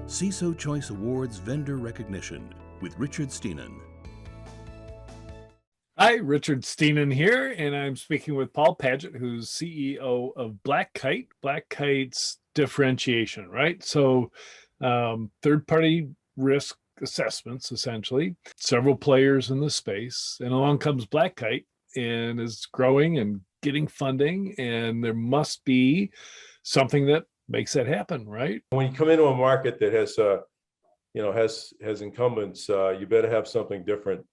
CISO Choice Awards Vendor Recognition with Richard Steenan. Hi, Richard Steenan here, and I'm speaking with Paul Paget, who's CEO of Black Kite. Black Kite's differentiation, right? So third-party risk assessments, essentially, several players in the space, and along comes Black Kite and is growing and getting funding, and there must be something that makes that happen, right? When you come into a market that has incumbents, you better have something different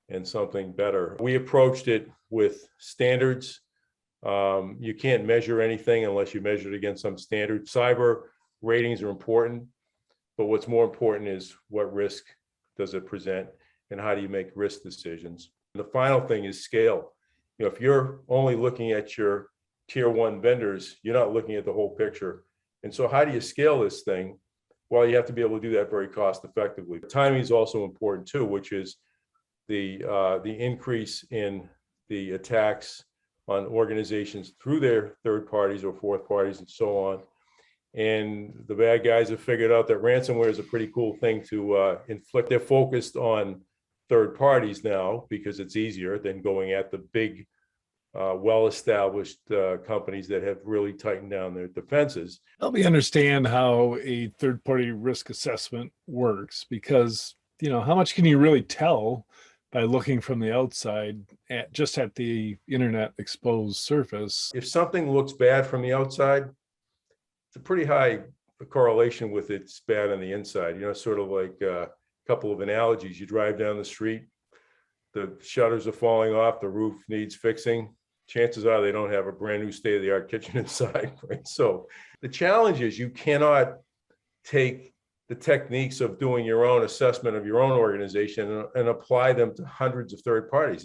and something better. We approached it with standards. You can't measure anything unless you measure it against some standard. Cyber ratings are important, but what's more important is what risk does it present and how do you make risk decisions. And the final thing is scale. If you're only looking at your tier one vendors, you're not looking at the whole picture. And so how do you scale this thing? Well, you have to be able to do that very cost effectively. Timing is also important too, which is the increase in the attacks on organizations through their third parties or fourth parties and so on. And the bad guys have figured out that ransomware is a pretty cool thing to inflict. They're focused on third parties now because it's easier than going at the big, well-established companies that have really tightened down their defenses. Help me understand how a third-party risk assessment works, because how much can you really tell by looking from the outside at the internet exposed surface? If something looks bad from the outside, it's a pretty high correlation with it's bad on the inside. Sort of like a couple of analogies. You drive down the street, the shutters are falling off, the roof needs fixing. Chances are they don't have a brand new state-of-the-art kitchen inside, right? So the challenge is you cannot take the techniques of doing your own assessment of your own organization and apply them to hundreds of third parties.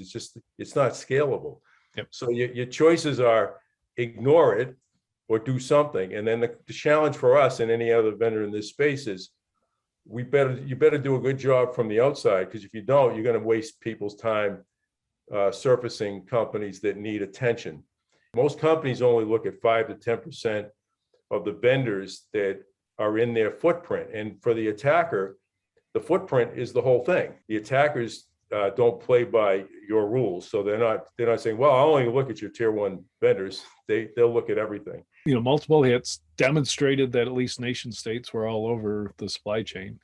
It's not scalable. Yep. So your choices are ignore it or do something. And then the challenge for us and any other vendor in this space is you better do a good job from the outside, because if you don't, you're going to waste people's time surfacing companies that need attention. Most companies only look at 5 to 10% of the vendors that are in their footprint. And for the attacker, the footprint is the whole thing. The attackers don't play by your rules. So they're not saying, well, I'll only look at your tier one vendors. They'll look at everything. Multiple hits demonstrated that at least nation states were all over the supply chain.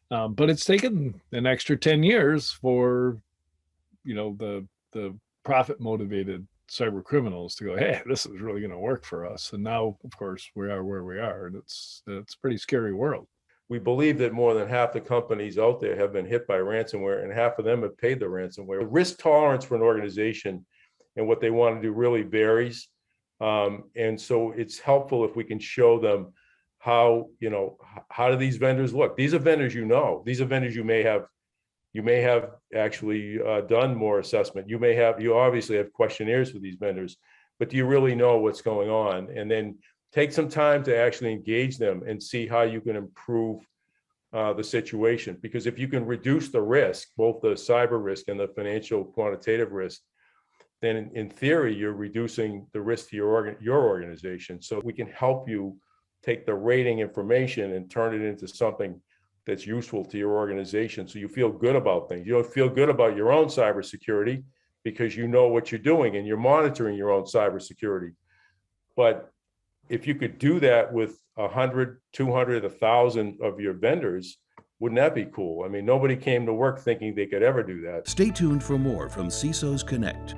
But it's taken an extra 10 years for the profit motivated cyber criminals to go, hey, this is really going to work for us. And now, of course, we are where we are, and it's a pretty scary world. We believe that more than half the companies out there have been hit by ransomware, and half of them have paid the ransomware. The risk tolerance for an organization and what they want to do really varies. And so it's helpful if we can show them how do these vendors look? These are vendors these are vendors you may have actually done more assessment. You obviously have questionnaires for these vendors, but do you really know what's going on? And then take some time to actually engage them and see how you can improve the situation. Because if you can reduce the risk, both the cyber risk and the financial quantitative risk, then in theory, you're reducing the risk to your organization. So we can help you take the rating information and turn it into something that's useful to your organization, so you feel good about things. You don't feel good about your own cybersecurity because you know what you're doing and you're monitoring your own cybersecurity. But if you could do that with 100, 200, 1,000 of your vendors, wouldn't that be cool? I mean, nobody came to work thinking they could ever do that. Stay tuned for more from CISO's Connect.